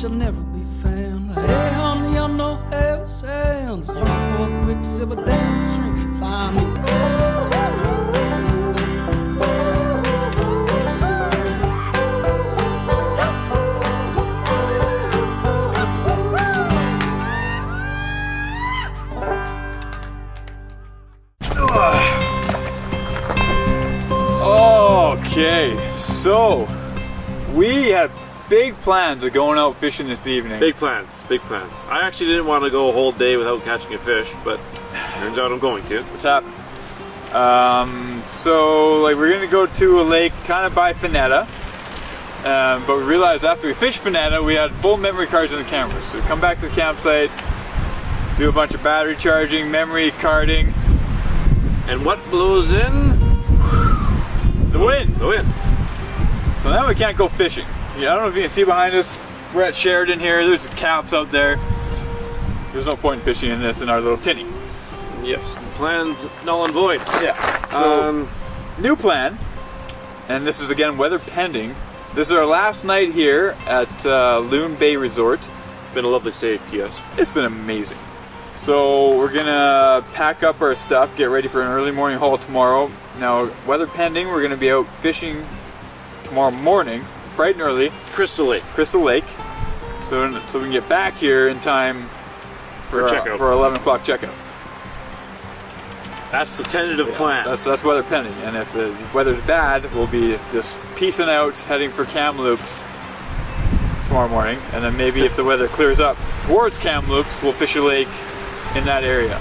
shall never be found. Hey, honey, I know how it sounds. You go a quicksilver downstream, find me. Okay, so we had big plans of going out fishing this evening. Big plans, big plans. I actually didn't want to go a whole day without catching a fish, but turns out I'm going to. What's happening? So like we're gonna go to a lake kind of by Finetta, but we realized after we fished Finetta we had full memory cards in the cameras. So we come back to the campsite, do a bunch of battery charging, memory carding. And what blows in? The wind. The wind. So now we can't go fishing. Yeah, I don't know if you can see behind us. We're at Sheridan here. There's caps out there. There's no point in fishing in this in our little tinny. Yes, plans null and void. Yeah. So, new plan, and this is again weather pending. This is our last night here at Loon Bay Resort. Been a lovely stay, P.S. It's been amazing. So we're gonna pack up our stuff, get ready for an early morning haul tomorrow. Now, weather pending, we're gonna be out fishing tomorrow morning, bright and early. Crystal Lake. Crystal Lake. So we can get back here in time for our 11 o'clock checkout. That's the tentative plan. That's weather pending, and if the weather's bad, we'll be just peacing out, heading for Kamloops tomorrow morning, and then maybe if the weather clears up towards Kamloops, we'll fish a lake in that area.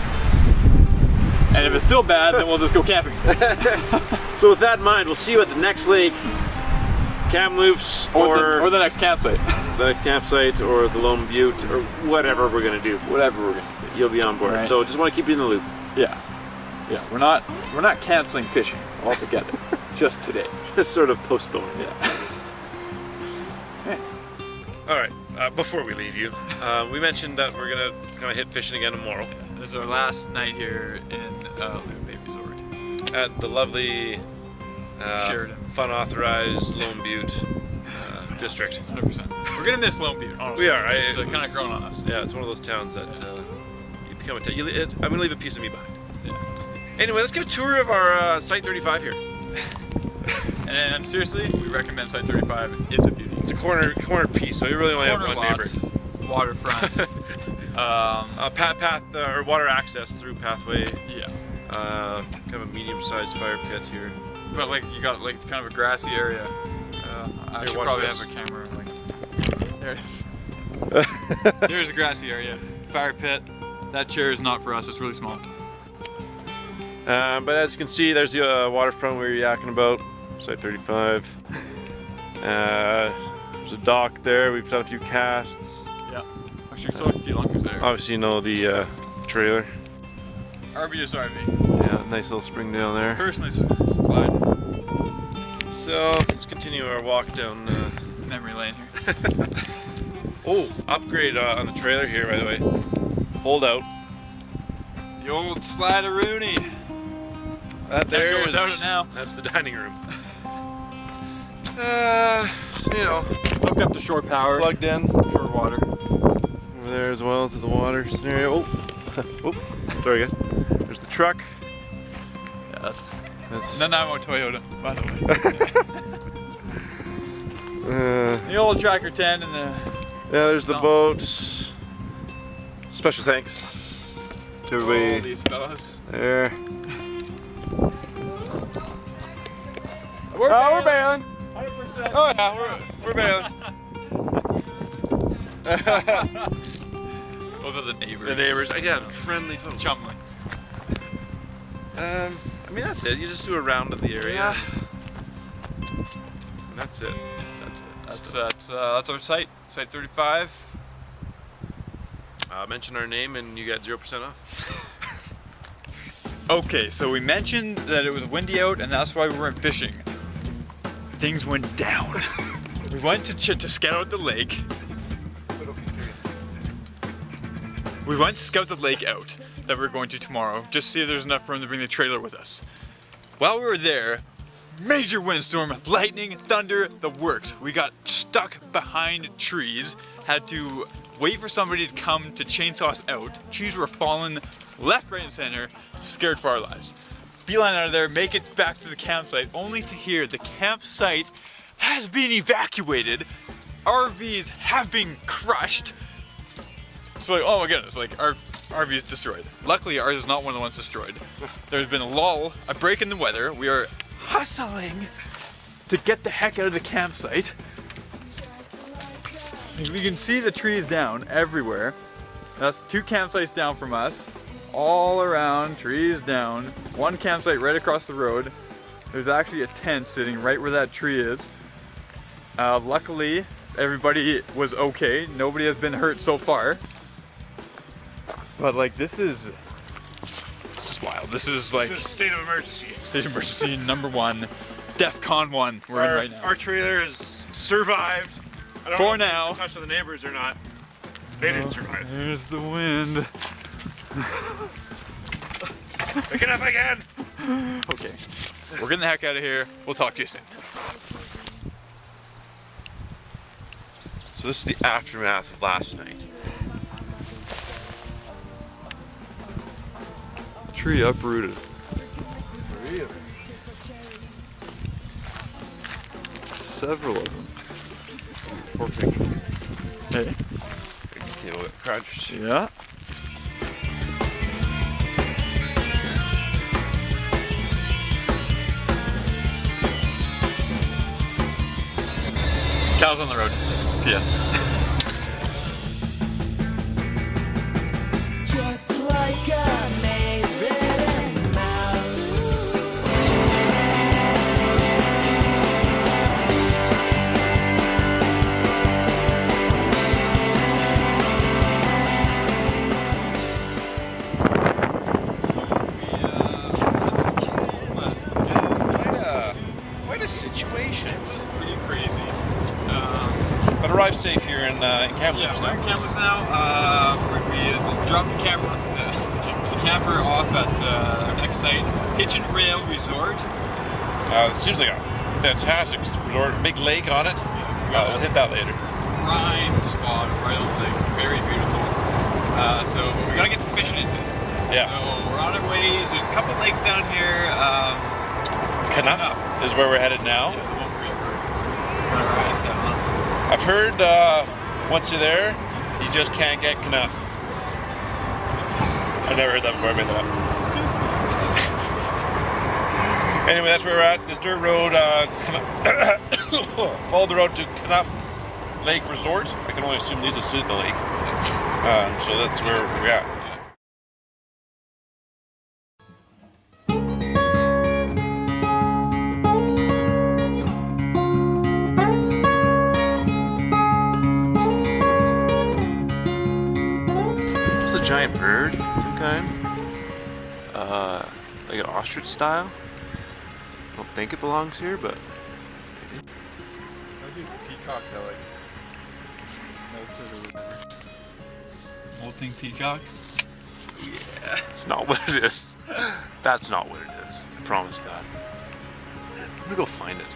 And if it's still bad, then we'll just go camping. So with that in mind, we'll see you at the next lake, Kamloops, or the next campsite. The campsite, or the Lone Butte, or whatever we're gonna do. Whatever we're gonna do. You'll be on board. Right. So just want to keep you in the loop. Yeah. Yeah. We're not canceling fishing altogether. Just today. Just sort of postpone. Yeah. All right. Before we leave you, we mentioned that we're gonna kind of hit fishing again tomorrow. This is our last night here in Loon Bay Resort at the lovely Sheridan, fun authorized Lone Butte district. 100%. We're gonna miss Lone Butte. Honestly. We are. It's kind of grown on us. Yeah, it's one of those towns that you become I'm gonna leave a piece of me behind. Yeah. Anyway, let's give a tour of our Site 35 here. And seriously, we recommend Site 35. It's a beauty. It's a corner piece, so you really only have one neighbor. Waterfront. Path or water access through pathway. Yeah. Kind of a medium-sized fire pit here. But like you got like kind of a grassy area. I should probably have a camera. Like, there it is. There's a grassy area. Fire pit. That chair is not for us. It's really small. But as you can see, there's the waterfront we were yakking about. Site 35. There's a dock there. We've done a few casts. Yeah. Actually, saw a few lunkers there. Obviously, you know the trailer. RV is RV. Yeah, nice little spring down there. Personally supplied. So let's continue our walk down memory lane here. Oh, upgrade on the trailer here, by the way. Fold out. The old slider-rooney. That there go is. Without it now. That's the dining room. You know, hooked up to shore power. Plugged in. Shore water. Over there as well to the water scenario. Oh, sorry guys. There's the truck. Yeah, that's Nanaimo Toyota, by the way. The old tracker tent and the. Yeah, there's the boat. Special thanks to everybody. All these fellas. There. We're bailing. 100%. Oh yeah, we're bailing. Those are the neighbors. The neighbors, again, friendly folks. Chumley. I mean that's it. You just do a round of the area. Yeah. And that's it. That's our site. Site 35. Mention our name and you get 0% off. Okay, so we mentioned that it was windy out and that's why we weren't fishing. Things went down. We went to scout out the lake. We went to scout the lake out that we're going to tomorrow, just see if there's enough room to bring the trailer with us. While we were there, major windstorm, lightning, thunder, the works. We got stuck behind trees, had to wait for somebody to come to chainsaw us out. Trees were falling left, right, and center, scared for our lives. Beeline out of there, make it back to the campsite, only to hear the campsite has been evacuated. RVs have been crushed. So like, oh my goodness, like our RV is destroyed. Luckily ours is not one of the ones destroyed. There's been a lull, a break in the weather. We are hustling to get the heck out of the campsite. We can see the trees down everywhere. That's 2 campsites down from us. All around, trees down. 1 campsite right across the road. There's actually a tent sitting right where that tree is. Luckily, everybody was okay. Nobody has been hurt so far. But like, this is wild. This is like This is state of emergency. state of emergency number 1, DEFCON 1. We're in right now. Our trailer has survived. I don't For know if now. we touched on the neighbors or not. They didn't survive. There's the wind. Picking up again. Okay, we're getting the heck out of here. We'll talk to you soon. So this is the aftermath of last night. Tree uprooted. Several of them. Poor picture. Hey. Deal with crunched. Yeah. Cows on the road. P.S. Just like a maze ridden mouse. Quite a situation. It was pretty crazy. But arrived safe here in Kamloops. Yeah, we're in Kamloops now. We dropped the camper off at our next site, Hitch and Rail Resort. It seems like a fantastic resort. Big lake on it. We'll hit that later. Prime spot right on the lake. Very beautiful. So we gotta get some fishing into it. Yeah. So we're on our way. There's a couple lakes down here. Knouff is where we're headed now. Yeah, the Lone Butte. Our eyes have on. I've heard once you're there, you just can't get Knouff. I've never heard that before. I made that up. Anyway, that's where we're at. This dirt road, follow the road to Knouff Lake Resort. I can only assume leads us to the lake. So that's where we're at. It's a giant bird of some kind. Like an ostrich style. I don't think it belongs here, but maybe. I think peacocks are like molted or whatever. Molting peacock? Yeah, it's not what it is. That's not what it is. I promise that. I'm gonna go find it.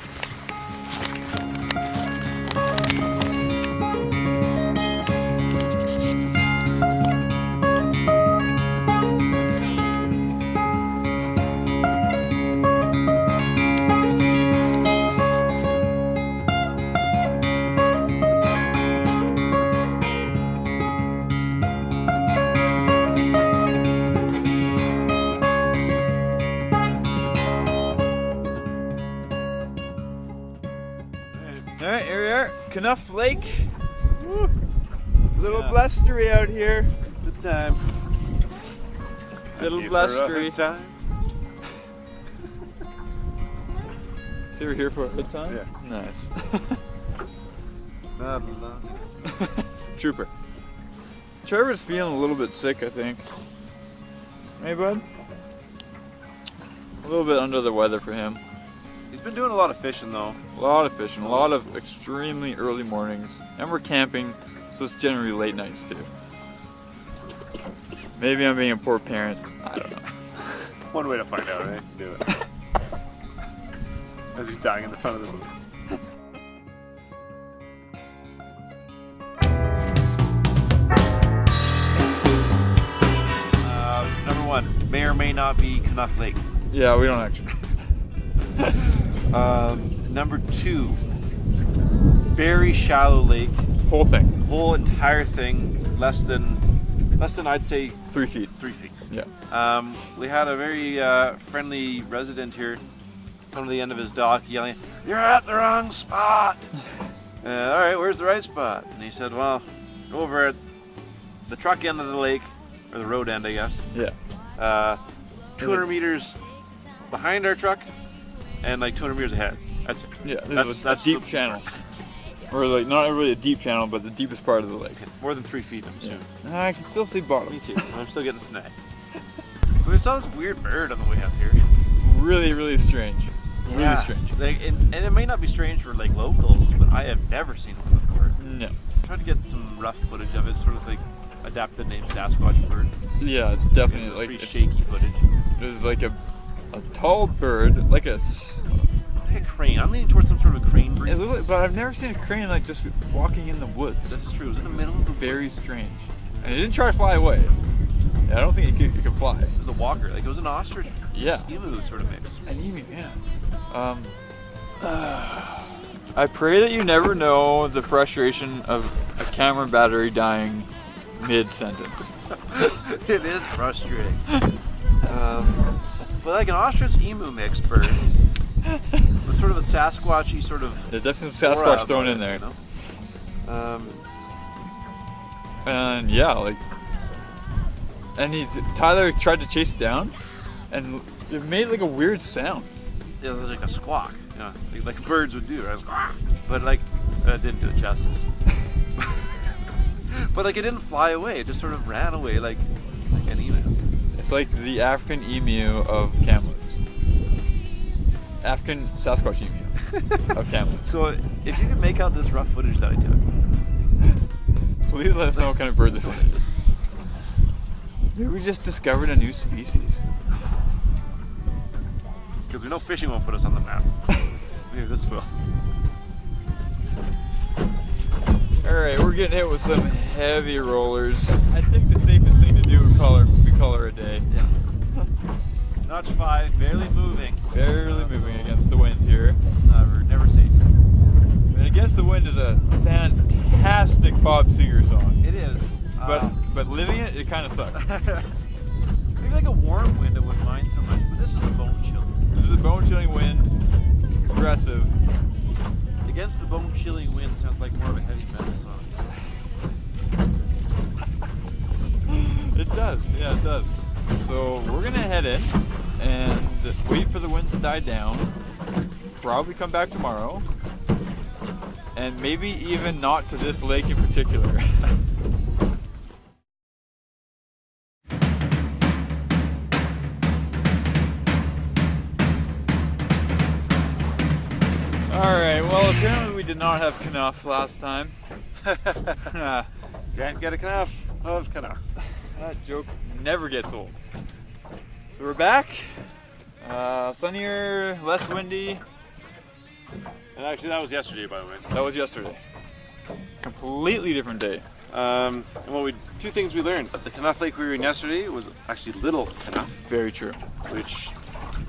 Alright, here we are, Knouff Lake. Woo. Little blustery out here. Good time. Little blustery. time. So you're here for a good time? Yeah. Nice. Blah, blah. Trooper. Trevor's feeling a little bit sick, I think. Hey, bud? A little bit under the weather for him. He's been doing a lot of fishing though. A lot of fishing, a lot of extremely early mornings. And we're camping, so it's generally late nights too. Maybe I'm being a poor parent. I don't know. One way to find out, right? Do it. As he's dying in the front of the boat. may or may not be Knouff Lake. Yeah, we don't actually. Number 2, very shallow lake. Whole thing. Whole entire thing, less than I'd say 3 feet. 3 feet. Yeah. We had a very friendly resident here come to the end of his dock yelling, "You're at the wrong spot!" All right, where's the right spot? And he said, well, over at the truck end of the lake, or the road end, I guess. Yeah. 200 meters behind our truck, and like 200 meters ahead. That's it. Yeah, that's a deep channel. Or like, not really a deep channel, but the deepest part of the lake. More than 3 feet, I'm assuming. Yeah. I can still see bottom. Me too. I'm still getting a snag. So we saw this weird bird on the way up here. Really, really strange. Really strange. Like, and it may not be strange for like locals, but I have never seen one before. No. I tried to get some rough footage of it, sort of like adapt the name Sasquatch bird. Yeah, it's definitely It's like pretty shaky footage. There's like a tall bird, like a crane. I'm leaning towards some sort of a crane breed. but I've never seen a crane like just walking in the woods. This is true. It was in the middle of the Very strange. And it didn't try to fly away. Yeah, I don't think it could fly. It was a walker. Like it was an ostrich. Yeah. Emu sort of mix. An emu, yeah. I pray that you never know the frustration of a camera battery dying mid-sentence. It is frustrating. But like an ostrich emu mix bird with sort of a Sasquatchy sort of. There's definitely some Sasquatch thrown in there. You know? And yeah, like, and Tyler tried to chase it down, and it made like a weird sound. Yeah, it was like a squawk, you know, like birds would do, right? But like, that didn't do it justice. But like, it didn't fly away; it just sort of ran away like an emu. It's like the African emu of Kamloops. African Sasquatch emu of Kamloops. So, if you can make out this rough footage that I took, please let us know what kind of bird this is. Maybe we just discovered a new species. Because we know fishing won't put us on the map. Maybe this will. Alright, we're getting hit with some heavy rollers. I think the safest thing to do would be call her a day. Yeah. Notch 5, barely moving. Barely moving against the wind here. It's never safe. And Against the Wind is a fantastic Bob Seger song. It is. But living it, it kind of sucks. Maybe like a warm wind I wouldn't mind so much, but this is a bone chilling. This is a bone-chilling wind, aggressive. Against the bone-chilling wind sounds like more of a heavy metal song. It does, yeah, it does. So we're gonna head in and wait for the wind to die down. Probably come back tomorrow, and maybe even not to this lake in particular. Alright, well apparently we did not have Knouff last time. Can't get a Knouff of Knouff. That joke never gets old. So we're back. Sunnier, less windy. And actually that was yesterday, by the way. That was yesterday. Completely different day. And two things we learned. The Knouff Lake we were in yesterday was actually Little Knouff, Very true. which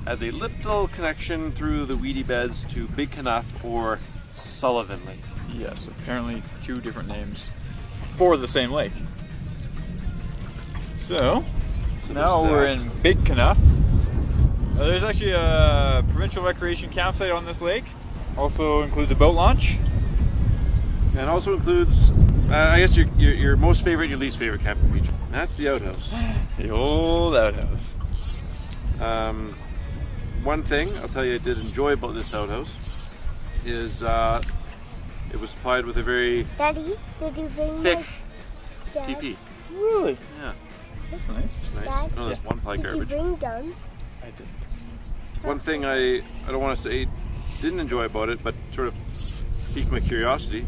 has a little connection through the weedy beds to Big Knouff or Sullivan Lake. Yes, apparently two different names for the same lake. So now we're in Big Knouff. There's actually a provincial recreation campsite on this lake. Also includes a boat launch. And also includes, I guess, your most favorite and your least favorite camping feature. And that's the outhouse. The old outhouse. One thing I'll tell you I did enjoy about this outhouse is it was supplied with a very Daddy, did you bring thick my TP. Really? Yeah, That's nice. nice. Dad? No, that's one ply Did you garbage. bring guns? I didn't. One thing I don't want to say didn't enjoy about it, but sort of piqued my curiosity,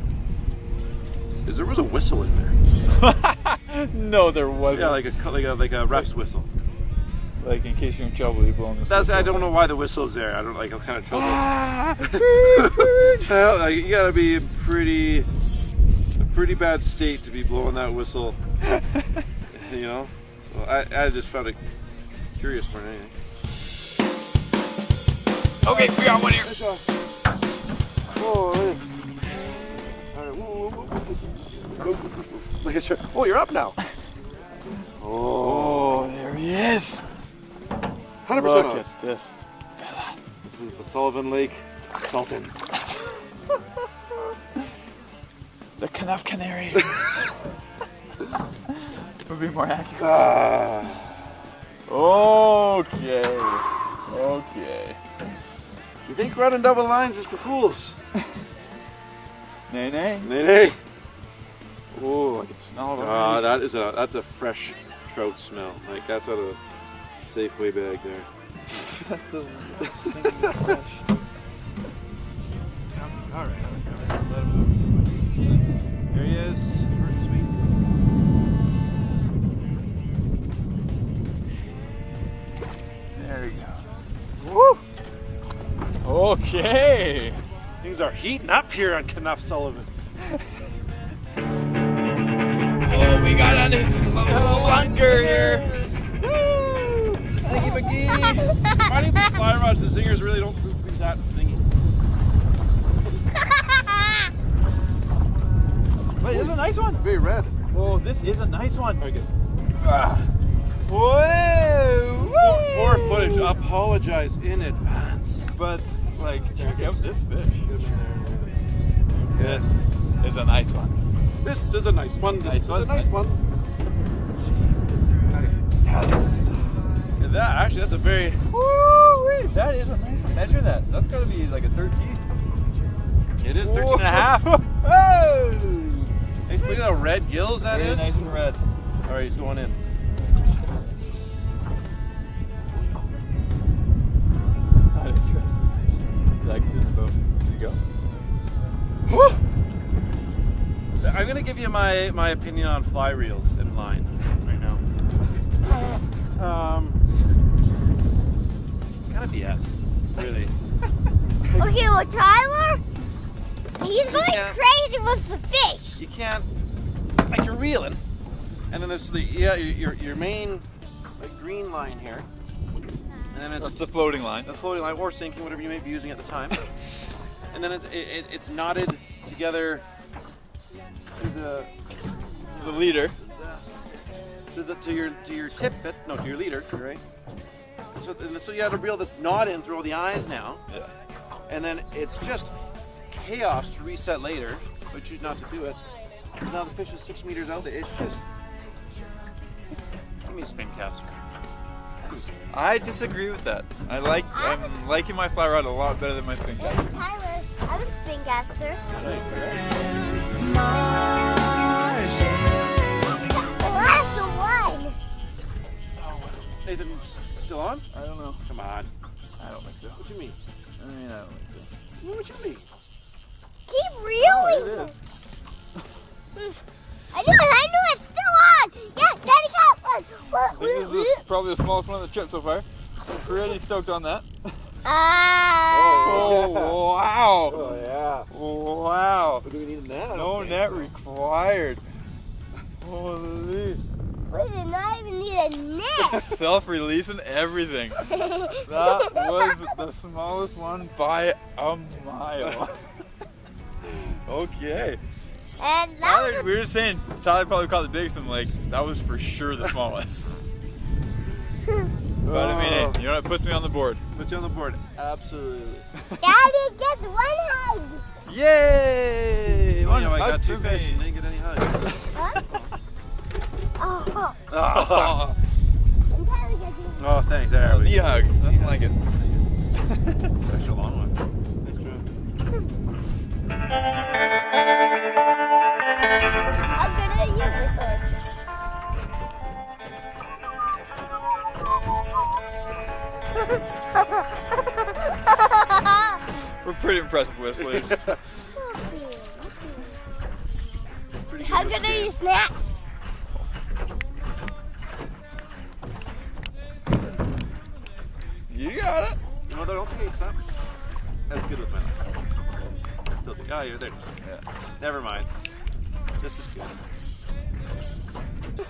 is there was a whistle in there. No, there wasn't. Yeah, like a ref's whistle. Like in case you're in trouble, you blowing this. I don't know why the whistle's there. I don't like. I'm kind of trouble. Ah! Well, like, you gotta be in a pretty bad state to be blowing that whistle. You know, so I just found it Curious more than anything. Okay, we got one here. Oh, all right. Look at your. Oh, you're up now. Oh, there he is. 100% Look on. at this. This is the Sullivan Lake Sultan. The Knouff Canary. Would be more accurate. Okay. Okay. You think running double lines is for fools? Nay, nay. Nay, nay. Oh, I can smell it. That's a fresh trout smell. Like that's out of a Safeway bag there. That's the stinking fresh. All right. There he is. Short and sweet. There he goes. Woo! Okay. Things are heating up here on Knouff Sullivan. Oh, we got on his little lunker here. Woo! Thingy McGee. Finding these fly rods, the zingers really don't prove to be that thingy. Wait, this is a nice one. Very red. Oh, this is a nice one. Very good. Whoa! More footage. Apologize in advance. But, like, check out this fish. This is a nice one. This is a nice one. This is a nice one. Yes. That's a very. Woo! That is a nice one. Measure that. That's got to be like a 13. It is 13 and a half. Oh! Nice. Look at how red gills that Very is. nice and red. All right, he's going in. Not interested. Like this boat. There you go. I'm gonna give you my opinion on fly reels in line right now. It's kind of BS, really. Okay, well, Tyler, he's going Yeah. crazy with the fish. You can't, like you're reeling, and then there's your main like green line here, and then it's That's the floating line. the floating line or sinking, whatever you may be using at the time, and then it's knotted together to the leader. to your tippet, no, to your leader, right? So you have to reel this knot in through all the eyes now, Yeah. and then it's just chaos to reset later. But choose not to do it. Now the fish is 6 meters out. It's just give me a spin caster. I disagree with that. I'm liking my fly rod a lot better than my spin Hey, caster. Tyler, I'm a spin caster. The last one. Nathan's still on? I don't know. Come on. I don't think so. What you mean? I mean, I don't think so. What you mean? Keep Oh, reeling. it is. I knew it's still on. Yeah, Daddy got one. I think this is probably the smallest one of the trip so far. Pretty stoked on that. Oh, wow. Oh yeah. Wow. What do we need a net? No net required. Holy. We did not even need a net. Self-releasing everything. That was the smallest one by a mile. Okay. And that Tyler, was we were just saying, Tyler probably caught the biggest one. Like, that was for sure the smallest. But I mean, hey, you know what puts me on the board? Put you on the board. Absolutely. Daddy gets one hug. Yay! Oh, yeah, I got two fish and didn't get any hugs. Huh? Oh, Oh, and Tyler gets one. Oh, thanks. There we knee go. hug. Nothing like it. That's a long one. Nice How good are you this was? We're pretty impressive whistlers. Pretty How with good the are game. your snacks? You got it. You know what? I don't think it's not as good with my knife. Still think, oh, you're there. Yeah. Never mind. This is good.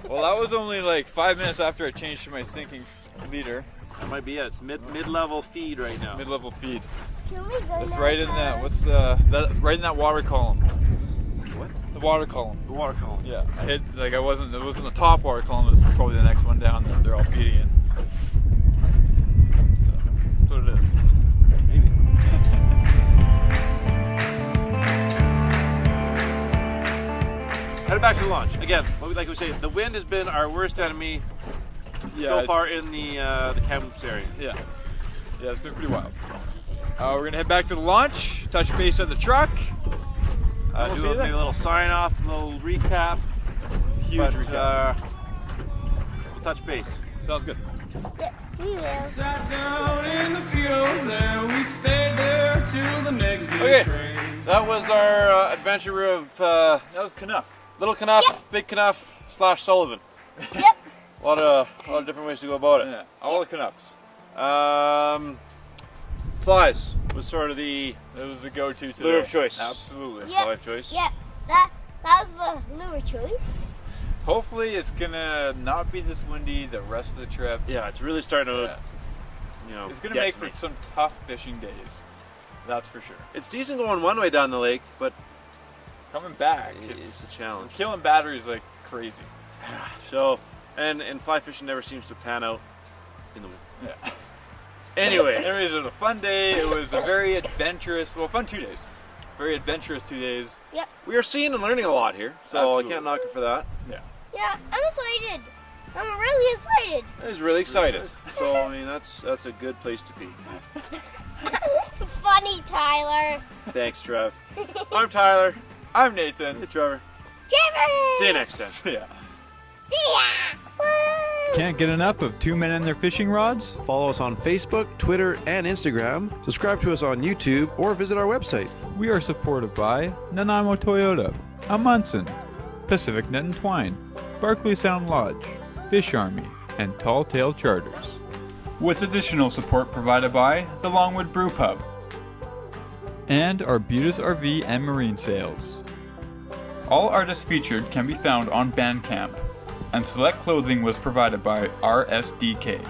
Well, that was only like 5 minutes after I changed to my sinking leader. That might be it. It's mid-level feed right now. Mid-level feed. Can we go It's now, right in that. Tyler? What's right in that water column? What? The water column. The water column. Yeah, I hit like it wasn't the top water column. It was probably the next one down that they're all feeding in. So that's what it is. Maybe. Headed back to the launch again. Like we say, the wind has been our worst enemy so far in the Kamloops area. Yeah, it's been pretty wild. We're gonna head back to the launch, touch base at the truck. We'll see you Maybe a little sign off, a little recap. Huge recap. We'll touch base. Sounds good. Yeah, we will. Sat down in the fields and we stayed there till the next day Okay, train. that was our adventure of That was Knouff. Little Knouff, Big Knouff / Sullivan. Yep. A lot of different ways to go about it. Yeah, all the Knouffs. Flies was sort of the It was the go-to today. lure of choice. Absolutely. Yeah. Fly of choice. Yeah, that was the lure choice. Hopefully, it's gonna not be this windy the rest of the trip. Yeah, it's really starting to, Yeah. you know, It's gonna get make to for me. some tough fishing days. That's for sure. It's decent going one way down the lake, but Coming back, it's a challenge. Killing batteries like crazy. So, and fly fishing never seems to pan out in the wind. Yeah. Anyway, Anyways, it was a fun day. It was a very adventurous, fun 2 days. Very adventurous 2 days. we are seeing and learning a lot here, so Absolutely. I can't knock it for that. Yeah, I'm excited. I'm really excited. I was really excited. So, I mean, that's a good place to be. Funny, Tyler. Thanks, Trev. I'm Tyler. I'm Nathan. Hey, Trevor. Trevor! See you next time. Yeah. See ya! Woo! Can't get enough of 2 men and their fishing rods? Follow us on Facebook, Twitter, and Instagram. Subscribe to us on YouTube or visit our website. We are supported by Nanaimo Toyota, Amundsen, Pacific Net and Twine, Barclay Sound Lodge, Fish Army, and Tall Tale Charters. With additional support provided by the Longwood Brew Pub and Arbutus RV and Marine Sales. All artists featured can be found on Bandcamp, and select clothing was provided by RSDK.